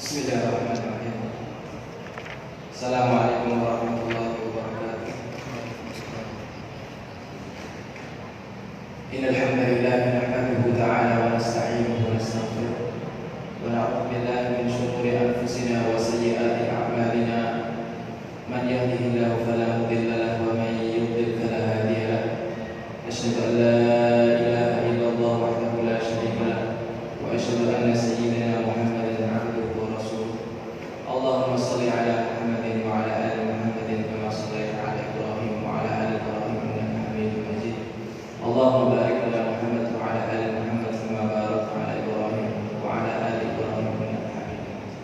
Bismillahirrahmanirrahim. Assalamualaikum warahmatullahi wabarakatuh. Innal hamdalillah nahmaduhu ta'ala wa nasta'inuhu wa nastaghfiruh wa na'udzu billahi min shururi anfusina wa sayyiati a'malina. Man yahdihillahu fala mudilla lahu wa man yudlil fala hadiya lahu. Asyhadu an la ilaha illallah wahdahu la syarika lahu wa asyhadu anna sayyidina Muhammadan 'abduhu wa rasuluh. Allahumma shalli ala Muhammadin wa ala ali Muhammadin kama shallaita ala Ibrahim wa ala ali Ibrahim innaka Hamidum Majid. Allahumma barik ala Muhammad wa ala ali Muhammad kama barakta ala Ibrahim wa ala ali Ibrahim innaka Hamidum Majid.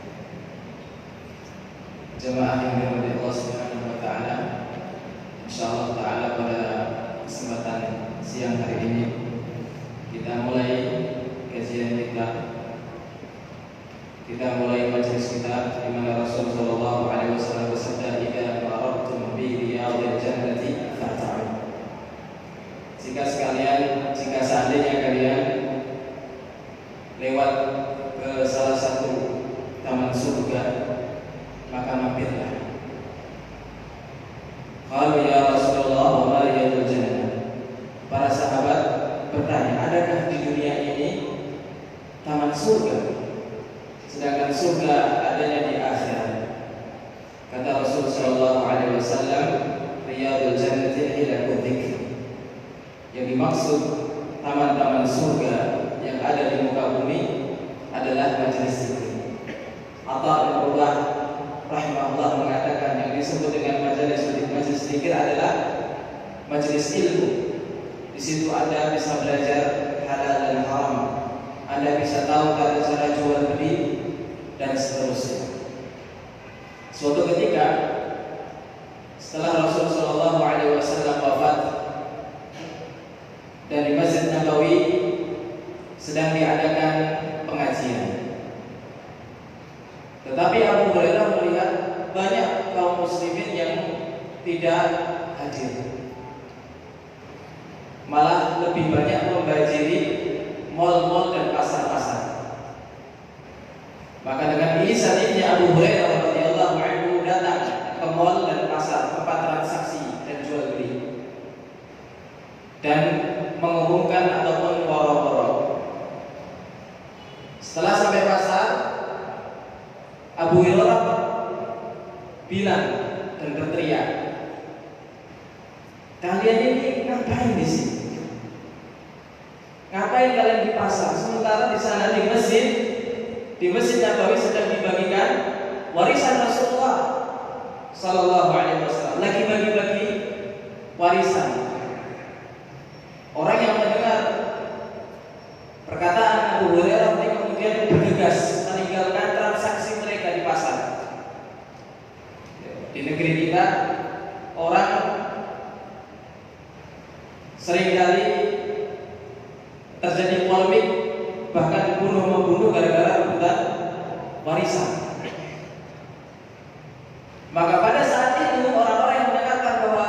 Jemaah yang dirahmati Allah Subhanahu wa taala, insyaallah taala pada kesempatan siang hari ini kita mulai kajian kita mulai majelis kita di mana Rasul sallallahu alaihi wasallam bersabda, "Idza marartum bi riyadil jannati farta'u." Jika seandainya kalian lewat ke salah satu taman surga, maka mampirlah. Qalu ya Rasulullah wa ma riyadul jannah. Para sahabat bertanya, adakah di dunia ini taman surga? Sedangkan surga adanya di akhirat. Kata Rasul sallallahu alaihi wasallam, riyadul jannati hilaqud dzikr. Yang dimaksud taman-taman surga yang ada di muka bumi adalah majelis zikir. Atha bin Urwah rahimahullah mengatakan yang disebut dengan majelis zikir adalah majelis ilmu. Di situ Anda bisa belajar halal dan haram. Anda bisa tahu cara jual beli dan seterusnya. Suatu ketika setelah Rasul sallallahu alaihi wasallam wafat dan di Masjid Nabawi sedang diadakan pengajian. Tetapi Abu Hurairah melihat banyak kaum muslimin yang tidak hadir. Malah lebih banyak membajiri mal-mal dan pasar-pasar. Maka dengan ihsannya Abu Hurairah radhiyallahu anhu datang ke mal dan pasar, tempat transaksi dan jual beli, dan mengumumkan ataupun waro-waro. Setelah sampai pasar, Abu Hurairah bilang dan berteriak, "Kalian ini ngapain di sini? Ngapain kalian di pasar? Sementara di sana di Masjid Nabawi sedang dibagikan warisan Rasulullah sallallahu alaihi wasallam. Lagi bagi-bagi warisan." Orang yang mendengar perkataan Abu Hurairah ini kemudian bergegas meninggalkan transaksi mereka di pasar. Di negeri kita orang seringkali terjadi polemik, bahkan membunuh gara-gara rebutan warisan. Maka pada saat itu orang-orang yang mengatakan bahwa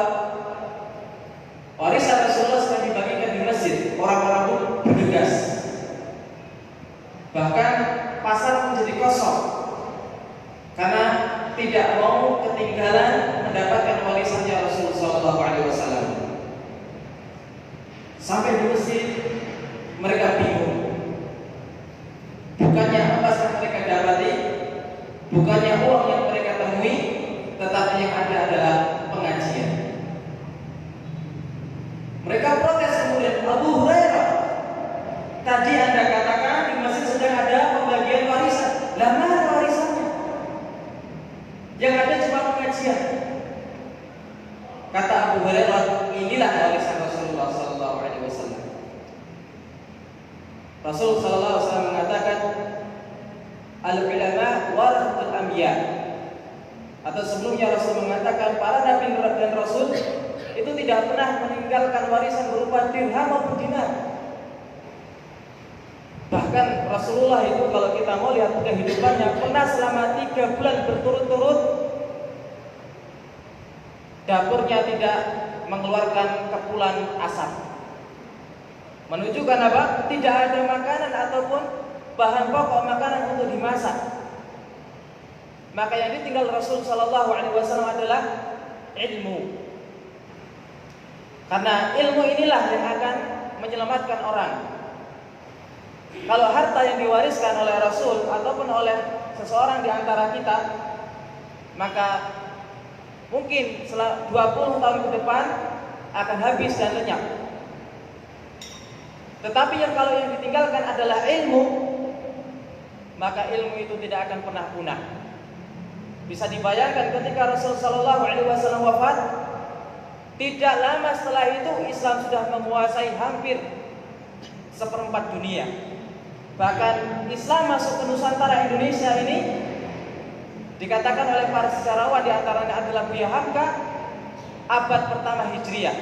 warisan Rasulullah sedang dibagikan di masjid, orang-orang pun bergegas. Bahkan pasar menjadi kosong karena tidak mau ketinggalan mendapatkan warisannya Rasulullah SAW. Sampai di masjid mereka bingung. Bukannya emas yang mereka dapati, bukannya uang yang mereka temui, tetapi yang ada adalah pengajian. Mereka protes kemudian, "Abu Hurairah, tadi Anda katakan di masjid sedang ada pembagian warisan. Lah mana warisannya? Yang ada cuma pengajian." Kata Abu Hurairah, "Inilah warisan Rasulullah sallallahu alaihi wasallam." Rasul sallallahu alaihi wasallam mengatakan, "Al-ulama warathatul anbiya." Atau sebelumnya Rasul mengatakan para nabi dan rasul itu tidak pernah meninggalkan warisan berupa dirham maupun dinar. Bahkan Rasulullah itu kalau kita mau lihat kehidupannya pernah selama 3 bulan berturut-turut dapurnya tidak mengeluarkan kepulan asap. Menunjukkan apa? Tidak ada makanan ataupun bahan pokok makanan untuk dimasak. maka yang ditinggal Rasul sallallahu alaihi wasallam adalah ilmu. Karena ilmu inilah yang akan menyelamatkan orang. Kalau harta yang diwariskan oleh Rasul ataupun oleh seseorang di antara kita, maka mungkin setelah 20 tahun ke depan akan habis dan lenyap. Tetapi kalau yang ditinggalkan adalah ilmu, maka ilmu itu tidak akan pernah punah. Bisa dibayangkan ketika Rasul sallallahu alaihi wasallam wafat, tidak lama setelah itu Islam sudah menguasai hampir 1/4 dunia. Bahkan Islam masuk ke Nusantara Indonesia ini dikatakan oleh para sejarawan, di antaranya adalah Buya Hamka, abad pertama Hijriah,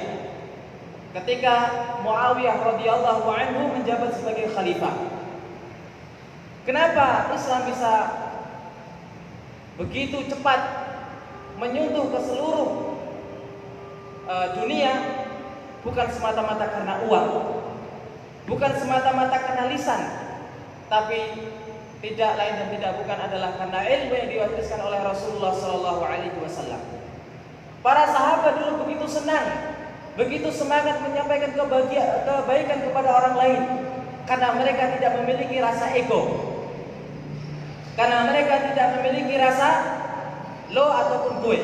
ketika Muawiyah radhiyallahu anhu menjabat sebagai khalifah. Kenapa Islam bisa begitu cepat menyentuh ke seluruh dunia? Bukan semata-mata karena uang, bukan semata-mata karena lisan, tapi tidak lain dan tidak bukan adalah karena ilmu yang diwariskan oleh Rasulullah sallallahu alaihi wasallam. Para sahabat dulu begitu senang, begitu semangat menyampaikan kebaikan kepada orang lain, karena mereka tidak memiliki rasa ego, karena mereka tidak memiliki rasa lo ataupun gue.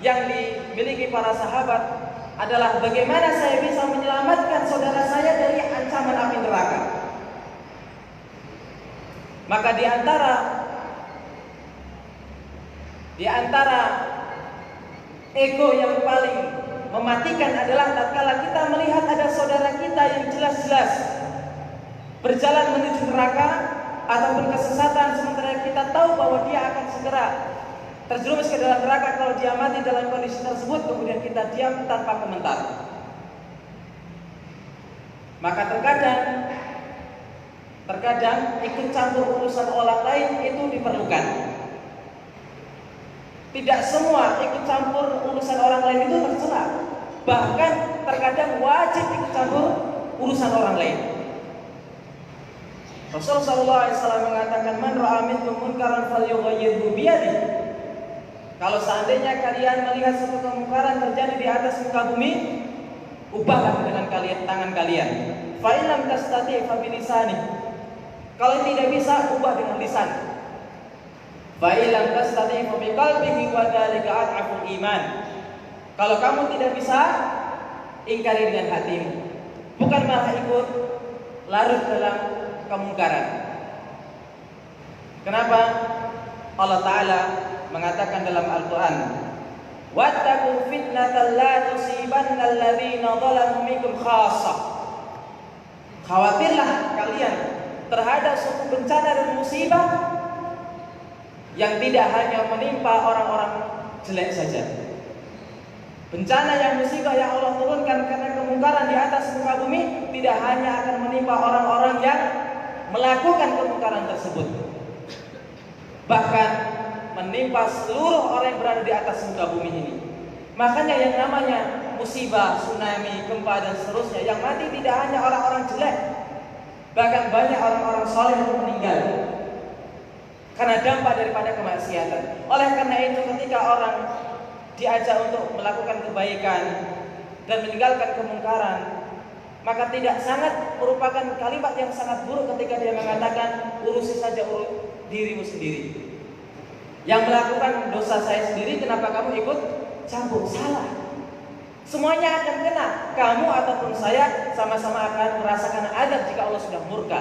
Yang dimiliki para sahabat adalah bagaimana saya bisa menyelamatkan saudara saya dari ancaman api neraka. Maka di antara ego yang paling mematikan adalah tatkala kita melihat ada saudara kita yang jelas-jelas berjalan menuju neraka ataupun kesesatan, sementara kita tahu bahwa dia akan segera terjerumus ke dalam neraka kalau dia mati dalam kondisi tersebut, kemudian kita diam tanpa komentar. Maka terkadang ikut campur urusan orang lain itu diperlukan. Tidak semua ikut campur urusan orang lain itu tercela. Bahkan terkadang wajib ikut campur urusan orang lain. Rasulullah sallallahu alaihi wasallam mengatakan, "Man ra'a minkum munkaran falyughayyirhu bi yadihi." Kalau seandainya kalian melihat suatu kemungkaran terjadi di atas muka bumi, ubahlah dengan tangan kalian. Fa in lam tastati' fa bi lisanihi. Kalau tidak bisa, ubah dengan lisan. Fa in lam tastati' fa bi qalbihi wa dzalika ad'aful iman. Kalau kamu tidak bisa, ingkari dengan hatimu. Bukan malah ikut larut dalam kemungkaran. Kenapa? Allah Ta'ala mengatakan dalam Al-Quran, wattaqu fitnatan la tusibanna alladhina zalamu minkum khassah. Khawatirlah kalian terhadap suatu bencana dan musibah yang tidak hanya menimpa orang-orang jelek saja. Bencana yang musibah yang Allah turunkan karena kemungkaran di atas muka bumi tidak hanya akan menimpa orang-orang yang melakukan kemungkaran tersebut, bahkan menimpa seluruh orang yang berada di atas muka bumi ini. Makanya yang namanya musibah, tsunami, gempa dan seterusnya, yang mati tidak hanya orang-orang jelek, bahkan banyak orang-orang soleh yang meninggal karena dampak daripada kemaksiatan. Oleh karena itu, ketika orang diajak untuk melakukan kebaikan dan meninggalkan kemungkaran, maka tidak sangat merupakan kalimat yang sangat buruk ketika dia mengatakan, urusi saja dirimu sendiri. Yang melakukan dosa saya sendiri, kenapa kamu ikut campur? Salah. Semuanya akan kena. Kamu ataupun saya sama-sama akan merasakan azab jika Allah sudah murka.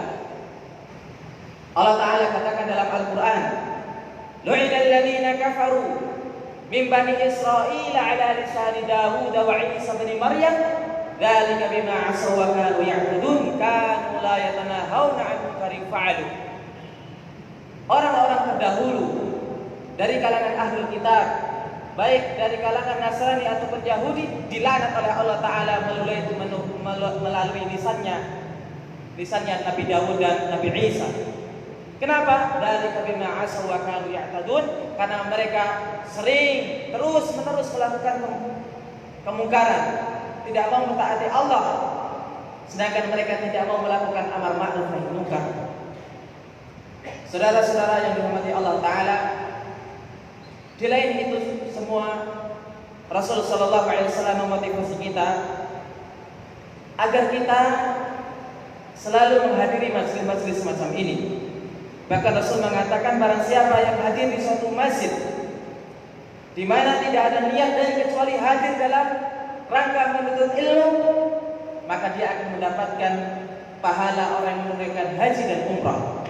Allah Ta'ala katakan dalam Al-Quran, lu'inal ladzina kafaru min bani Israil ala lisani Dawud wa Isa bin Maryam dzalika bima 'asaw wa kanu ya'tadun kanu la yatanahawna 'an munkarin fa'alu. Orang-orang terdahulu dari kalangan ahlul kitab, baik dari kalangan Nasrani ataupun Yahudi, dilaknat oleh Allah Ta'ala melalui lisannya Nabi Dawud dan Nabi Isa. Kenapa? Dzalika bima 'asaw wa kanu ya'tadun, karena mereka sering terus-menerus melakukan kemungkaran, tidak mau mentaati Allah, sedangkan mereka tidak mau melakukan amar ma'ruf nahi munkar. Saudara-saudara yang dirahmati Allah Ta'ala, Di lain itu semua, Rasul Shallallahu Alaihi Wasallam memotivasi kita agar kita selalu menghadiri majelis-majelis semacam ini. Bahkan Rasul mengatakan, barang siapa yang hadir di suatu masjid di mana tidak ada niat dan kecuali hadir dalam rangka menuntut ilmu, maka dia akan mendapatkan pahala orang yang menunaikan haji dan umrah.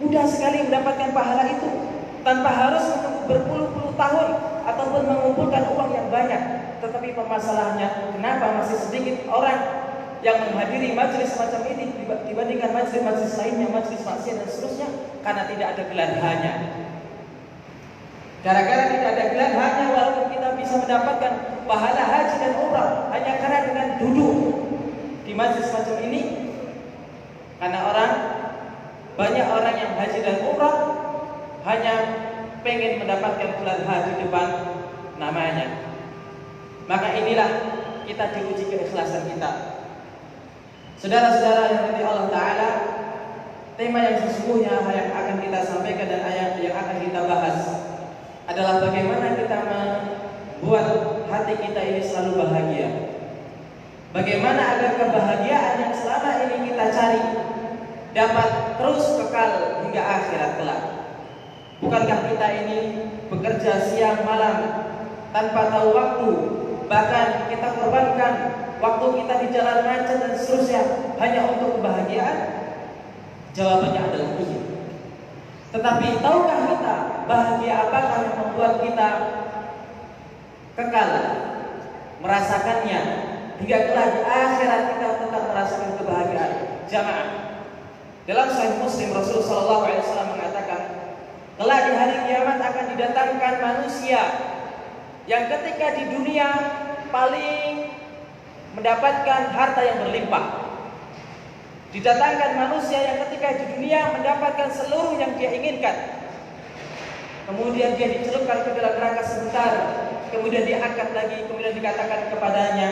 Mudah sekali mendapatkan pahala itu tanpa harus menunggu berpuluh-puluh tahun ataupun mengumpulkan uang yang banyak. Tetapi permasalahannya, kenapa masih sedikit orang yang menghadiri majelis semacam ini dibandingkan majelis-majelis lainnya, majelis maksiat dan seterusnya? Karena tidak ada gelar hanya. Gara-gara tidak ada gelar hanya, walaupun kita bisa mendapatkan pahala haji dan umrah hanya karena dengan duduk di majelis semacam ini. Karena banyak orang yang haji dan umrah hanya pengen mendapatkan gelar haji depan namanya. Maka inilah kita diuji keikhlasan kita. Saudara-saudara yang dirahmati Allah Ta'ala, tema yang sesungguhnya yang akan kita sampaikan dan ayat yang akan kita bahas adalah bagaimana kita membuat hati kita ini selalu bahagia. Bagaimana agar kebahagiaan yang selama ini kita cari dapat terus kekal hingga akhirat kelak. Bukankah kita ini bekerja siang malam tanpa tahu waktu, bahkan kita korbankan waktu kita di jalan macet dan seterusnya hanya untuk kebahagiaan? Jawabannya adalah iya. Tetapi tahukah kita bahagia apakah yang membuat kita kekal merasakannya hingga kelak di akhirat kita tetap merasakan kebahagiaan? Jamaah, dalam Sahih Muslim Rasul Shallallahu Alaihi Wasallam mengatakan, kelak di hari kiamat akan didatangkan manusia yang ketika di dunia paling mendapatkan harta yang berlimpah. Didatangkan manusia yang ketika di dunia mendapatkan seluruh yang dia inginkan. Kemudian dia dicelupkan ke dalam neraka sebentar, kemudian diangkat lagi, kemudian dikatakan kepadanya,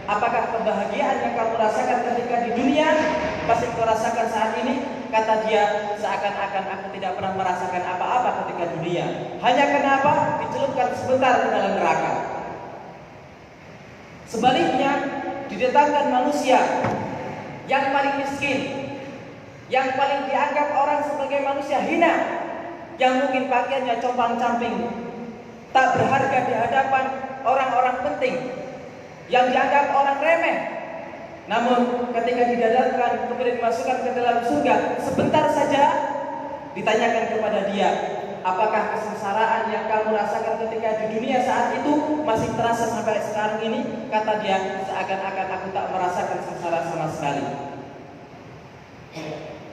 apakah kebahagiaan yang kamu rasakan ketika di dunia masih kau rasakan saat ini? Kata dia, seakan-akan aku tidak pernah merasakan apa-apa ketika dunia. Hanya kenapa? Dicelupkan sebentar ke dalam neraka. Sebaliknya, didatangkan manusia yang paling miskin, yang paling dianggap orang sebagai manusia hina, yang mungkin pakaiannya compang-camping, tak berharga di hadapan orang-orang penting, yang dianggap orang remeh. Namun ketika didatangkan kemudian dimasukkan ke dalam surga, sebentar saja ditanyakan kepada dia, apakah kesengsaraan yang kamu rasakan ketika di dunia saat itu masih terasa sampai sekarang ini? Kata dia, seakan-akan aku tak merasakan sengsara sama sekali.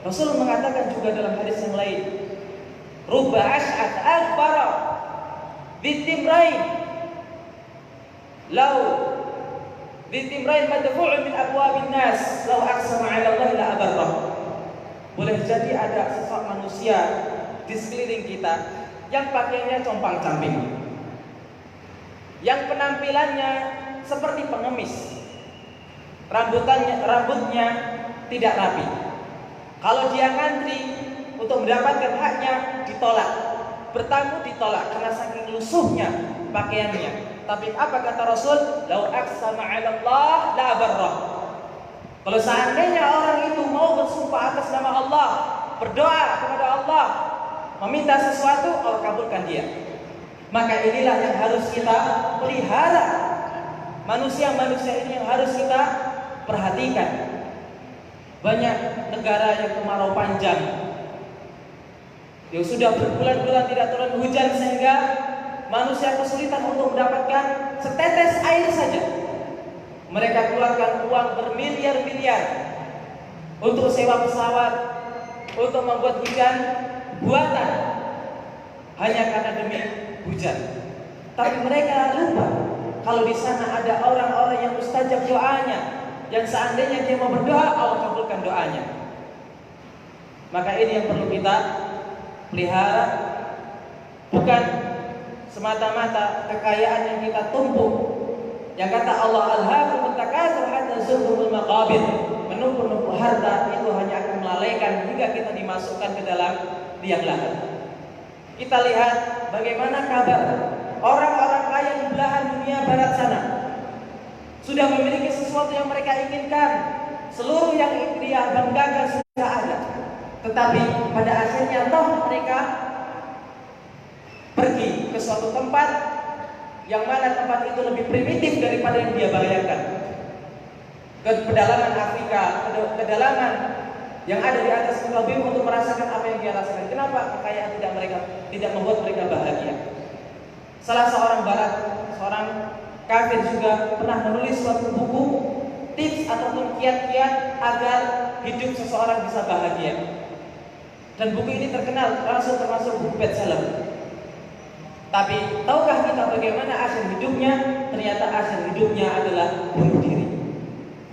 Rasul mengatakan juga dalam hadis yang lain, rubba ash'at akbara bitimrain law bitimrain madfu'un min abwabin nas law aqsama 'ala Allah la abarrah. Boleh jadi ada sosok manusia di sekeliling kita yang pakaiannya compang-camping, yang penampilannya seperti pengemis, rambutnya tidak rapi. Kalau dia ngantri untuk mendapatkan haknya, ditolak, bertamu ditolak karena saking lusuhnya pakaiannya. Tapi apa kata Rasul? Lau aqsama 'ala Allah la abarrah. Kalau seandainya orang itu mau bersumpah atas nama Allah, berdoa kepada Allah, meminta sesuatu, Allah kabulkan dia. Maka inilah yang harus kita pelihara. Manusia-manusia ini yang harus kita perhatikan. Banyak negara yang kemarau panjang, yang sudah berbulan-bulan tidak turun hujan sehingga manusia kesulitan untuk mendapatkan setetes air saja. Mereka keluarkan uang bermiliar-miliar untuk sewa pesawat, untuk membuat hujan buatan hanya karena demi hujan. Tapi mereka lupa kalau di sana ada orang-orang yang mustajab doanya, yang seandainya dia mau berdoa, Allah kabulkan doanya. Maka ini yang perlu kita pelihara, bukan semata-mata kekayaan yang kita tumpuk. Yang kata Allah, alhaakumut takatsur hatta zurtumul maqabir. Menumpuk-numpuk harta itu hanya akan melalaikan hingga kita dimasukkan ke dalam liang lahat. Kita lihat bagaimana kabar orang-orang kaya di belahan dunia barat sana. Sudah memiliki sesuatu yang mereka inginkan. Seluruh yang dia banggakan sudah ada. Tetapi pada akhirnya toh mereka pergi ke suatu tempat yang mana tempat itu lebih primitif daripada yang dia bayangkan. Ke pedalaman Afrika, ke kedalaman yang ada di atas muka bumi untuk merasakan apa yang dia rasakan. Kenapa kekayaan tidak membuat mereka bahagia? Salah seorang barat, seorang kafir juga pernah menulis suatu buku tips ataupun kiat-kiat agar hidup seseorang bisa bahagia. Dan buku ini terkenal, termasuk buku bestseller. Tapi tahukah kita bagaimana akhir hidupnya? Ternyata akhir hidupnya adalah bunuh diri.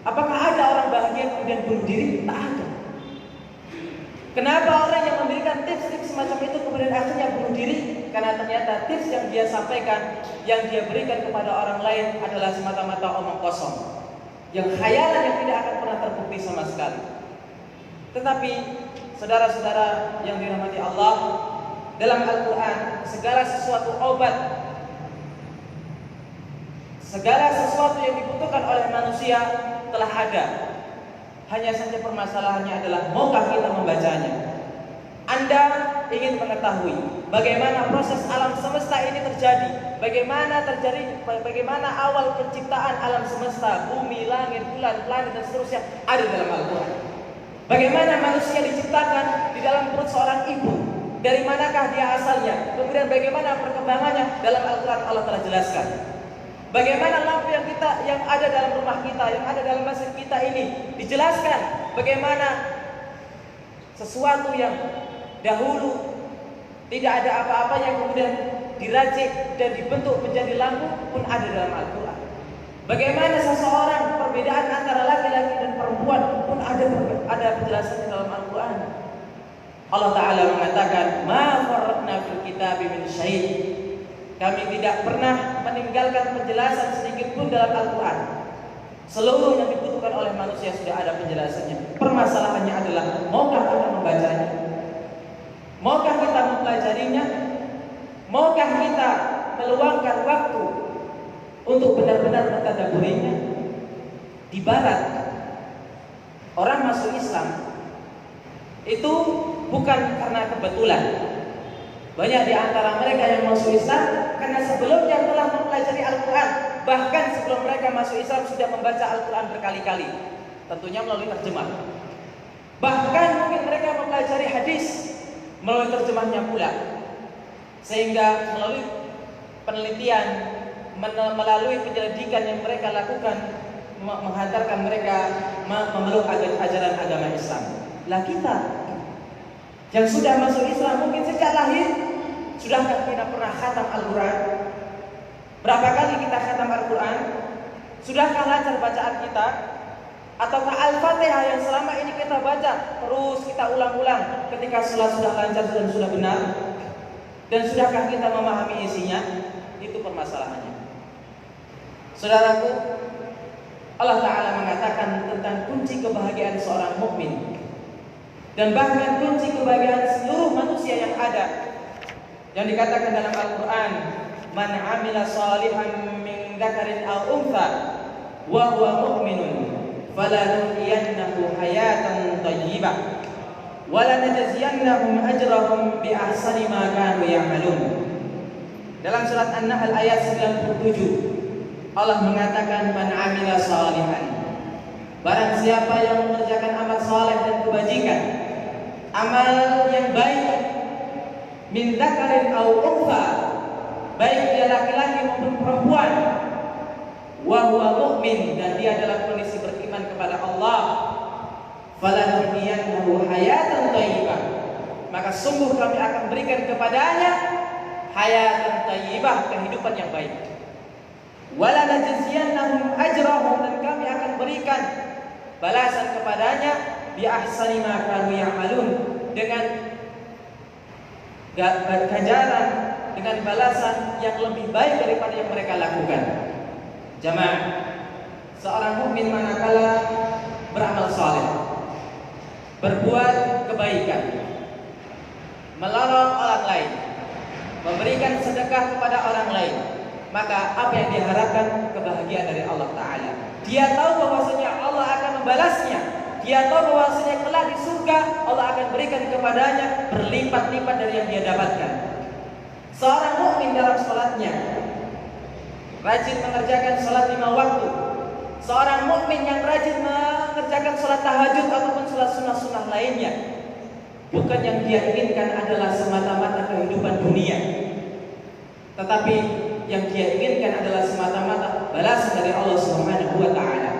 Apakah ada orang bahagia kemudian bunuh diri? Tak ada. Kenapa orang yang memberikan tips-tips semacam itu kemudian akhirnya bunuh diri? Karena ternyata tips yang dia sampaikan, yang dia berikan kepada orang lain adalah semata-mata omong kosong, yang khayalan yang tidak akan pernah terbukti sama sekali. Tetapi saudara-saudara yang dirahmati Allah, dalam Al-Quran segala sesuatu obat, segala sesuatu yang dibutuhkan oleh manusia telah ada. Hanya saja permasalahannya adalah maukah kita membacanya. Anda ingin mengetahui bagaimana proses alam semesta ini terjadi, bagaimana awal penciptaan alam semesta, bumi, langit, bulan, planet dan seterusnya ada dalam Al-Quran. Bagaimana manusia diciptakan di dalam perut seorang ibu, dari manakah dia asalnya, kemudian bagaimana perkembangannya, dalam Al-Quran Allah telah jelaskan. Bagaimana lampu yang ada dalam rumah kita, yang ada dalam masjid kita ini dijelaskan. Bagaimana sesuatu yang dahulu tidak ada apa-apa yang kemudian diracik dan dibentuk menjadi lampu pun ada dalam Al-Quran. Bagaimana seseorang, perbedaan antara laki-laki dan perempuan pun ada penjelasannya dalam Al-Quran. Allah Ta'ala mengatakan, "Ma farratna fil kitabi min syai'." Kami tidak pernah meninggalkan penjelasan sedikit pun dalam Al-Quran. Seluruh yang dibutuhkan oleh manusia sudah ada penjelasannya. Permasalahannya adalah maukah kita membacanya? Maukah kita mempelajarinya? Maukah kita meluangkan waktu untuk benar-benar mentadabburinya? Di barat, orang masuk Islam itu bukan karena kebetulan. Banyak di antara mereka yang masuk Islam karena sebelumnya telah mempelajari Al-Quran. Bahkan sebelum mereka masuk Islam sudah membaca Al-Quran berkali-kali, tentunya melalui terjemah. Bahkan mungkin mereka mempelajari hadis melalui terjemahnya pula. Sehingga melalui penelitian, melalui penyelidikan yang mereka lakukan, menghantarkan mereka memeluk ajaran agama Islam. Lah kita yang sudah masuk Islam mungkin sejak lahir, sudahkah kita pernah khatam Al-Quran? Berapa kali kita khatam Al-Quran? Sudahkah lancar bacaan kita? Ataukah Al-Fatihah yang selama ini kita baca terus kita ulang-ulang ketika sholat sudah lancar dan sudah benar? Dan sudahkah kita memahami isinya? Itu permasalahannya. Saudaraku, Allah Ta'ala mengatakan tentang kunci kebahagiaan seorang mukmin, dan bahkan kunci kebahagiaan seluruh manusia yang ada, yang dikatakan dalam Al-Quran, "Man 'amila shalihan min dzakarin aw untha wa huwa mu'minun falanuhyiyannahu hayatan thayyibah wa lanajziyannahum ajrahum bi ahsani ma kanu ya'malun." Dalam surat An-Nahl ayat 97 Allah mengatakan, "Man 'amila shalihan", barang siapa yang mengerjakan amal saleh dan kebajikan, amal yang baik, min dzakarin aw untha, baik dia laki-laki maupun perempuan, wa huwa mu'min, dan dia adalah kondisi beriman kepada Allah, falanuhyiyannahu hayatan thayyibah, maka sungguh kami akan berikan kepadanya hayatan thayyibah, kehidupan yang baik. Wala najziyannahum ajrahum, dan kami akan berikan balasan kepadanya bi ahsani ma kanu ya'malun, dengan ganjaran, dengan balasan yang lebih baik daripada yang mereka lakukan. Jamaah, seorang mukmin manakala beramal saleh, berbuat kebaikan, melarang orang lain, memberikan sedekah kepada orang lain, maka apa yang diharapkan? Kebahagiaan dari Allah Ta'ala. Dia tahu bahwasanya Allah akan membalasnya. Dia tahu bahwasanya kelak di surga Allah akan berikan kepadanya berlipat-lipat dari yang dia dapatkan. Seorang mukmin dalam sholatnya rajin mengerjakan sholat 5 waktu. Seorang mukmin yang rajin mengerjakan sholat tahajud ataupun sholat sunnah-sunnah lainnya, bukan yang dia inginkan adalah semata-mata kehidupan dunia, tetapi yang dia inginkan adalah semata-mata balasan dari Allah Subhanahu wa Ta'ala.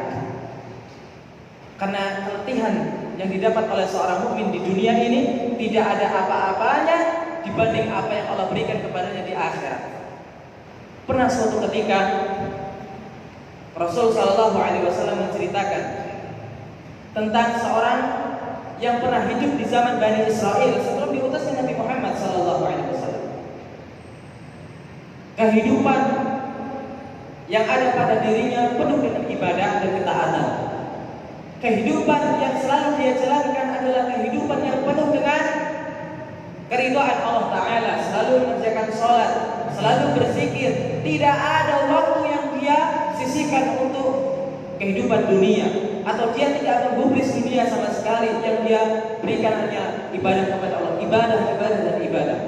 Karena keletihan yang didapat oleh seorang mukmin di dunia ini tidak ada apa-apanya dibanding apa yang Allah berikan kepadanya di akhirat. Pernah suatu ketika Rasul Shallallahu Alaihi Wasallam menceritakan tentang seorang yang pernah hidup di zaman Bani Israel sebelum diutusnya Nabi Muhammad Shallallahu Alaihi Wasallam. Kehidupan yang ada pada dirinya penuh dengan ibadah dan ketaatan. Kehidupan yang selalu dia jalankan adalah kehidupan yang penuh dengan keridhaan Allah Ta'ala. Selalu mengerjakan sholat, selalu berzikir. Tidak ada waktu yang dia sisihkan untuk kehidupan dunia, atau dia tidak menggubris dunia sama sekali. Yang dia berikan hanya ibadah kepada Allah, ibadah dan ibadah.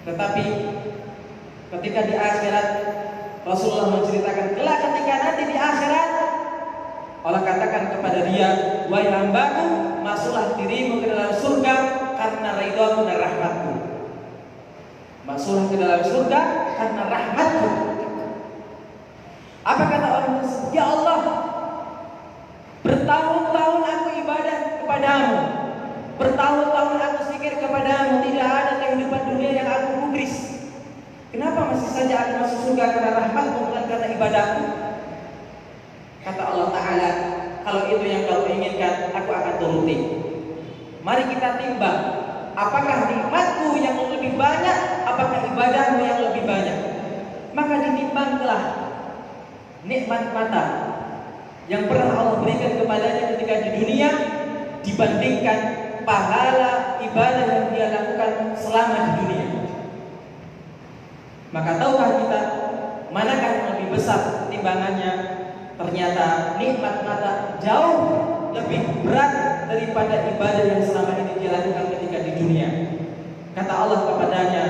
Tetapi ketika di akhirat, Rasulullah menceritakan kelak ketika nanti di akhirat Allah katakan kepada dia, wahai hambaku, masuklah dirimu ke dalam surga karena ridhaku dan rahmatku. Masuklah ke dalam surga karena rahmatku. Apa kata orang tersebut? Ya Allah, bertahun-tahun aku ibadah kepadamu, bertahun-tahun aku zikir kepadamu, tidak ada kehidupan dunia yang aku gubris. Kenapa masih saja aku masuk surga karena rahmatmu bukan karena ibadahku? Kata Allah Ta'ala, kalau itu yang kau inginkan, aku akan turuti. Mari kita timbang, apakah nikmatku yang lebih banyak, apakah ibadahmu yang lebih banyak. Maka ditimbanglah nikmat mata yang pernah Allah berikan kepadanya ketika di dunia dibandingkan pahala ibadah yang dia lakukan selama di dunia. Maka tahukah kita manakah yang lebih besar timbangannya? Ternyata nikmat mata jauh lebih berat daripada ibadah yang selama ini dia lakukan ketika di dunia. Kata Allah kepadanya,